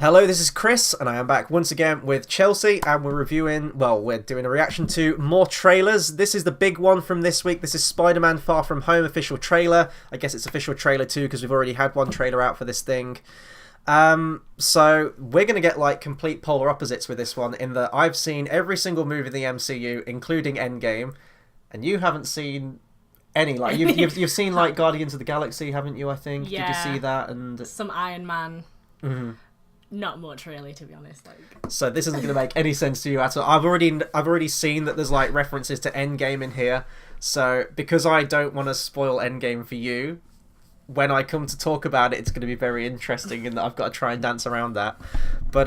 Hello, this is Chris, and I am back once again with Chelsea, and we're doing a reaction to more trailers. This is the big one from this week. This is Spider-Man Far From Home official trailer. I guess it's official trailer too, because we've already had one trailer out for this thing. So we're going to get like complete polar opposites with this one, in that I've seen every single movie in the MCU, including Endgame, and you haven't seen any. Like you've seen like Guardians of the Galaxy, haven't you? I think. Yeah. Did you see that? And some Iron Man. Mm-hmm. Not much, really, to be honest. So this isn't going to make any sense to you at all. I've already seen that there's like references to Endgame in here. So because I don't want to spoil Endgame for you, when I come to talk about it, it's going to be very interesting, and I've got to try and dance around that. But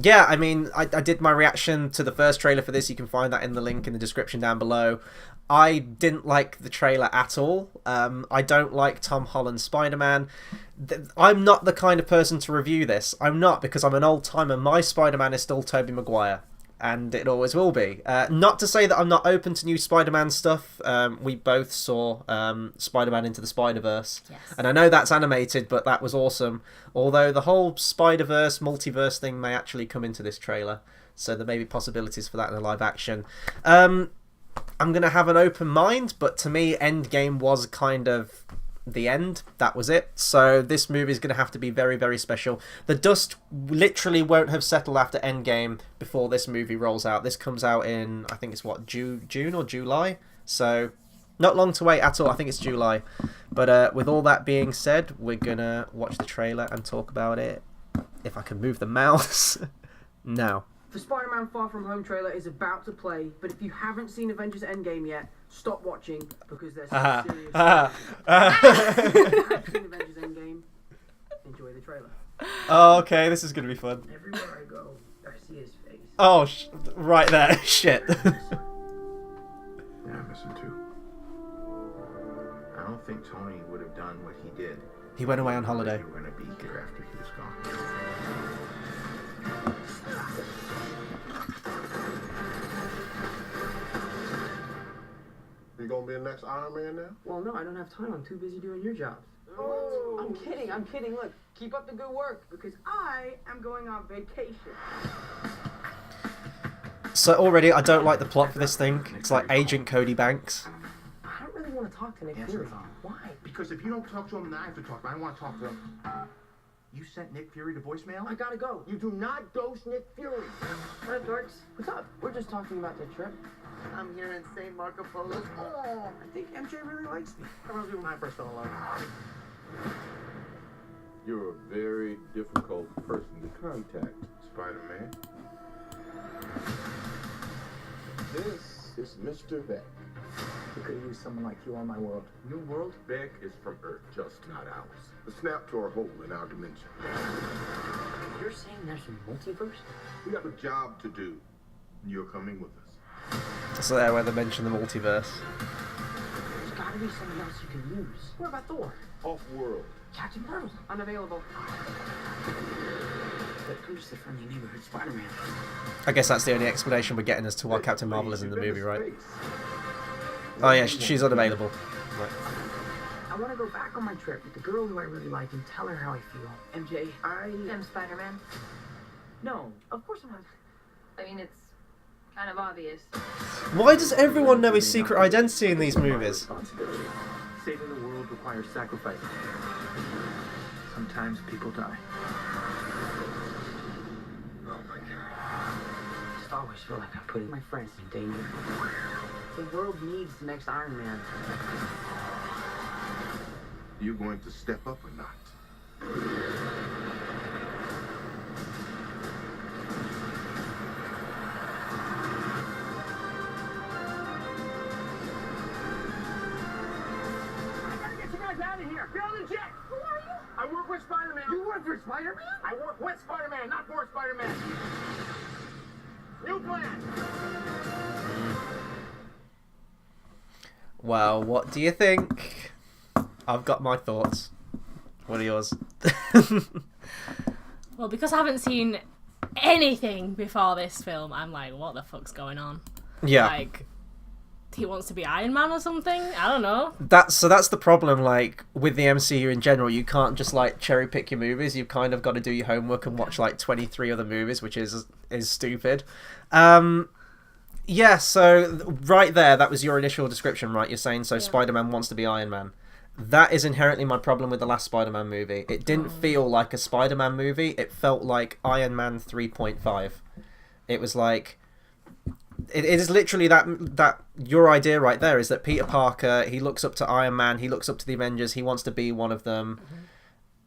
yeah, I mean, I did my reaction to the first trailer for this. You can find that in the link in the description down below. I didn't like the trailer at all. I don't like Tom Holland's Spider-Man. I'm not the kind of person to review this. I'm not, because I'm an old timer. My Spider-Man is still Tobey Maguire, and it always will be. Not to say that I'm not open to new Spider-Man stuff. We both saw Spider-Man Into the Spider-Verse. Yes. And I know that's animated, but that was awesome. Although the whole Spider-Verse, multiverse thing may actually come into this trailer. So there may be possibilities for that in a live action. I'm going to have an open mind, but to me, Endgame was kind of the end. That was it. So this movie is going to have to be very, very special. The dust literally won't have settled after Endgame before this movie rolls out. This comes out in, I think it's what, June or July? So not long to wait at all. I think it's July. But with all that being said, we're going to watch the trailer and talk about it. If I can move the mouse. Now. The Spider-Man Far From Home trailer is about to play, but if you haven't seen Avengers Endgame yet, stop watching, because there's some serious If you haven't seen Avengers Endgame, enjoy the trailer. Oh, okay, this is going to be fun. Everywhere I go, I see his face. Oh, right there. Shit. Yeah, I miss him too. I don't think Tony would have done what he did. He went away on holiday. You were going to be here after he was gone. You gonna be the next Iron Man now? Well, no, I don't have time. I'm too busy doing your jobs. Oh. I'm kidding. Look, keep up the good work, because I am going on vacation. So already, I don't like the plot for this thing. It's like Agent Cody Banks. I don't really want to talk to Nick Fury. Why? Because if you don't talk to him, then I have to talk to him. I don't want to talk to him. You sent Nick Fury to voicemail? I gotta go. You do not ghost Nick Fury. What up, dorks? What's up? We're just talking about the trip. I'm here in St. Marco Polo. Oh, I think MJ really likes me. that reminds me when I first fell in love. You're a very difficult person to contact, Spider-Man. This is Mr. Beck. We could use someone like you on my world. New world? Beck is from Earth, just not ours. The snap to our hole in our dimension. You're saying there's a multiverse? We have a job to do. You're coming with us. So there where they mention the multiverse. There's gotta be someone else you can use. What about Thor? Off-world. Captain Marvel. Unavailable. But I'm just a friendly neighborhood Spider-Man. I guess that's the only explanation we're getting as to why Captain Marvel is in the movie, right? Oh yeah, she's unavailable. Right. I want to go back on my trip with the girl who I really like and tell her how I feel. MJ, I am Spider-Man. No, of course I'm not. I mean, it's kind of obvious. Why does everyone know his secret identity in these movies? Saving the world requires sacrifice. Sometimes people die. Oh my god. I just always feel like I'm putting my friends in danger. The world needs the next Iron Man. You going to step up or not? Out of here! Get on the jet! Who are you? I work with Spider-Man. You work for Spider-Man? I work with Spider-Man, not for Spider-Man. New plan. Well, what do you think? I've got my thoughts. What are yours? Well, because I haven't seen anything before this film, I'm like, what the fuck's going on? Yeah. Like, he wants to be Iron Man or something. I don't know. That's the problem, like, with the MCU in general. You can't just, like, cherry pick your movies. You've kind of got to do your homework and watch, like, 23 other movies, which is stupid. Yeah, so right there, that was your initial description, right? You're saying, so Spider-Man wants to be Iron Man. That is inherently my problem with the last Spider-Man movie. It didn't feel like a Spider-Man movie. It felt like Iron Man 3.5. It was like... It is literally that your idea right there is that Peter Parker, he looks up to Iron Man, he looks up to the Avengers, he wants to be one of them,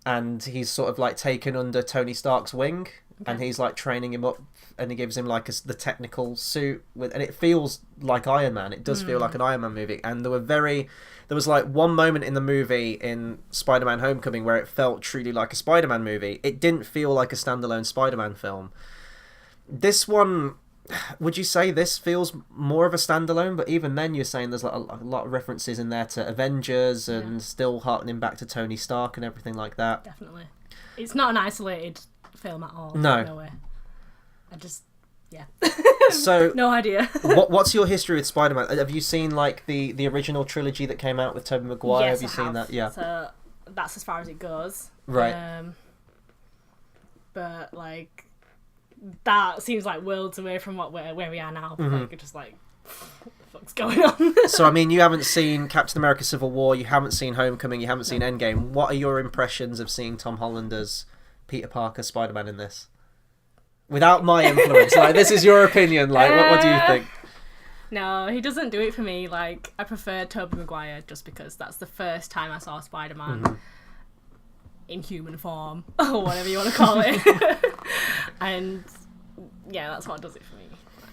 and he's sort of like taken under Tony Stark's wing, and he's like training him up, and he gives him like the technical suit and it feels like Iron Man. It does feel like an Iron Man movie, and there was like one moment in the movie in Spider-Man Homecoming where it felt truly like a Spider-Man movie. It didn't feel like a standalone Spider-Man film. This one, would you say this feels more of a standalone? But even then, you're saying there's like a lot of references in there to Avengers and still harkening back to Tony Stark and everything like that. Definitely. It's not an isolated film at all. No way. I just... Yeah. So no idea. What's your history with Spider-Man? Have you seen like the original trilogy that came out with Tobey Maguire? Yes, have you I seen have. that? Yeah. So that's as far as it goes. Right. But like that seems like worlds away from where we are now. Like you're just like, what the fuck's going on? So I mean, you haven't seen Captain America: Civil War, you haven't seen Homecoming, you haven't seen Endgame. What are your impressions of seeing Tom Holland as Peter Parker Spider-Man in this? Without my influence, like, this is your opinion. Like, what do you think? No, he doesn't do it for me. Like, I prefer Tobey Maguire just because that's the first time I saw Spider-Man in human form, or whatever you want to call it. And yeah, that's what does it for me.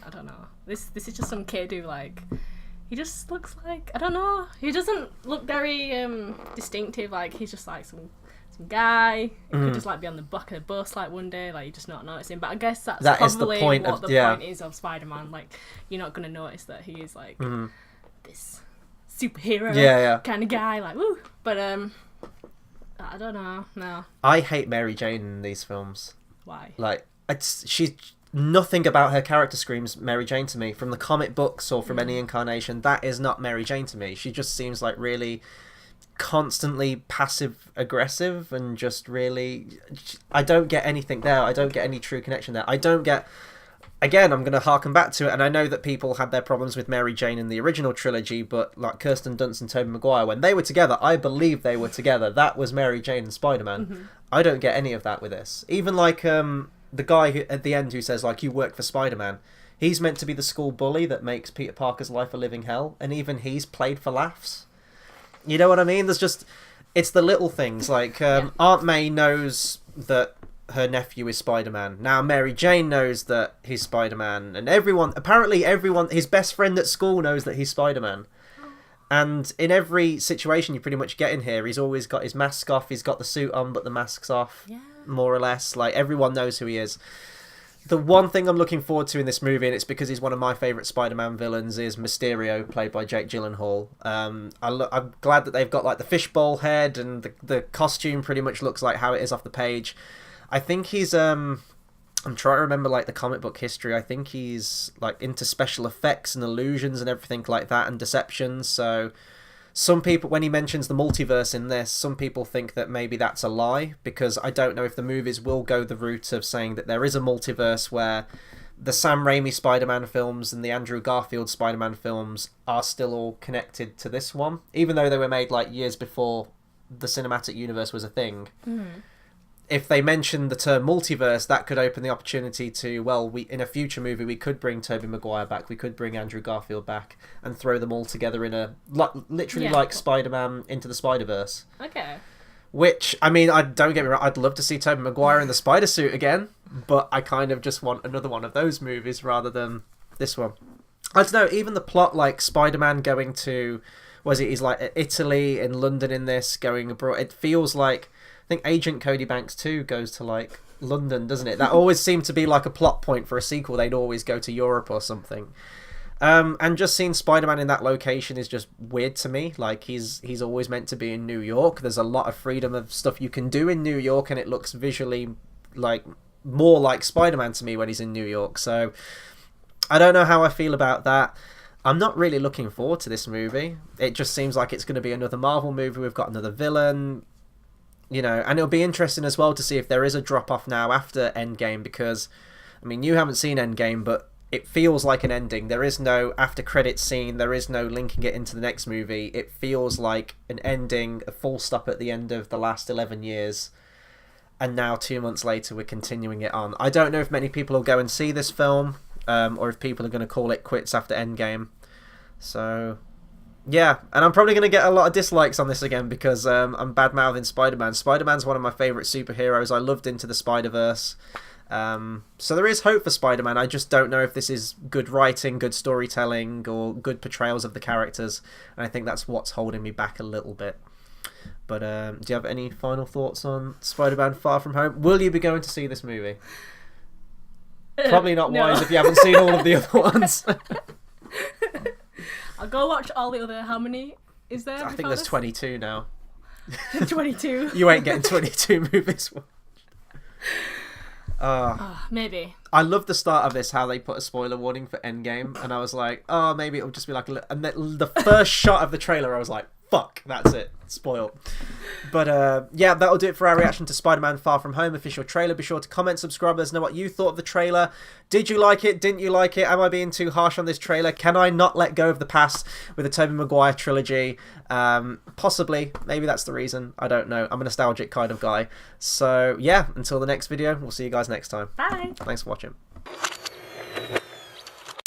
I don't know. This is just some kid who, like, he just looks like, I don't know. He doesn't look very distinctive. Like, he's just like some guy. He could just like be on the back of the bus like one day, like you just not noticing. But I guess that's probably point is of Spider-Man. Like, you're not gonna notice that he is like this superhero kind of guy. Like, woo. But I don't know. No. I hate Mary Jane in these films. Why? Like, she's nothing about her character screams Mary Jane to me. From the comic books or from any incarnation, that is not Mary Jane to me. She just seems like really constantly passive aggressive and just really, I don't get anything there. I don't get any true connection there. I don't get, again, I'm going to harken back to it, and I know that people had their problems with Mary Jane in the original trilogy, but like Kirsten Dunst and Tobey Maguire, when they were together, I believe they were together. That was Mary Jane and Spider-Man. I don't get any of that with this. Even like the guy who, at the end, who says like, you work for Spider-Man, he's meant to be the school bully that makes Peter Parker's life a living hell, and even he's played for laughs. You know what I mean? There's just, it's the little things. Like, Aunt May knows that her nephew is Spider-Man. Now Mary Jane knows that he's Spider-Man. And apparently everyone, his best friend at school knows that he's Spider-Man. And in every situation you pretty much get in here, he's always got his mask off, he's got the suit on, but the mask's off, more or less. Like, everyone knows who he is. The one thing I'm looking forward to in this movie, and it's because he's one of my favourite Spider-Man villains, is Mysterio, played by Jake Gyllenhaal. I'm glad that they've got like the fishbowl head, and the costume pretty much looks like how it is off the page. I think he's I'm trying to remember like the comic book history. I think he's like into special effects and illusions and everything like that, and deceptions. So some people, when he mentions the multiverse in this, some people think that maybe that's a lie, because I don't know if the movies will go the route of saying that there is a multiverse where the Sam Raimi Spider-Man films and the Andrew Garfield Spider-Man films are still all connected to this one, even though they were made like years before the cinematic universe was a thing. If they mention the term multiverse, that could open the opportunity to, well, in a future movie, we could bring Tobey Maguire back, we could bring Andrew Garfield back, and throw them all together in a, literally like Spider-Man Into the Spider-Verse. Okay. Which, I mean, don't get me wrong, I'd love to see Tobey Maguire in the spider suit again, but I kind of just want another one of those movies rather than this one. I don't know, even the plot, like Spider-Man going to, he's like Italy and London in this, going abroad, it feels like, I think Agent Cody Banks 2 goes to like London, doesn't it? That always seemed to be like a plot point for a sequel. They'd always go to Europe or something. And just seeing Spider-Man in that location is just weird to me. Like, he's always meant to be in New York. There's a lot of freedom of stuff you can do in New York, and it looks visually like more like Spider-Man to me when he's in New York. So I don't know how I feel about that. I'm not really looking forward to this movie. It just seems like it's going to be another Marvel movie. We've got another villain, you know, and it'll be interesting as well to see if there is a drop-off now after Endgame, because, I mean, you haven't seen Endgame, but it feels like an ending. There is no after-credits scene. There is no linking it into the next movie. It feels like an ending, a full stop at the end of the last 11 years. And now, 2 months later, we're continuing it on. I don't know if many people will go and see this film, or if people are going to call it quits after Endgame. So, yeah. And I'm probably going to get a lot of dislikes on this again, because I'm bad-mouthing Spider-Man. Spider-Man's one of my favourite superheroes. I loved Into the Spider-Verse. So there is hope for Spider-Man. I just don't know if this is good writing, good storytelling, or good portrayals of the characters. And I think that's what's holding me back a little bit. But do you have any final thoughts on Spider-Man Far From Home? Will you be going to see this movie? Probably not No. wise if you haven't seen all of the other ones. I'll go watch all the other. How many is there? I think there's 22 now. 22. You ain't getting 22 movies. Maybe. I love the start of this, how they put a spoiler warning for Endgame, and I was like, oh, maybe it'll just be like and then the first shot of the trailer, I was like, fuck, that's it, spoiled. But yeah, that'll do it for our reaction to Spider-Man Far From Home official trailer. Be sure to comment, subscribe, let us know what you thought of the trailer. Did you like it? Didn't you like it? Am I being too harsh on this trailer? Can I not let go of the past with the Tobey Maguire trilogy? Possibly. Maybe that's the reason. I don't know. I'm a nostalgic kind of guy. So yeah, until the next video, we'll see you guys next time. Bye. Thanks for watching.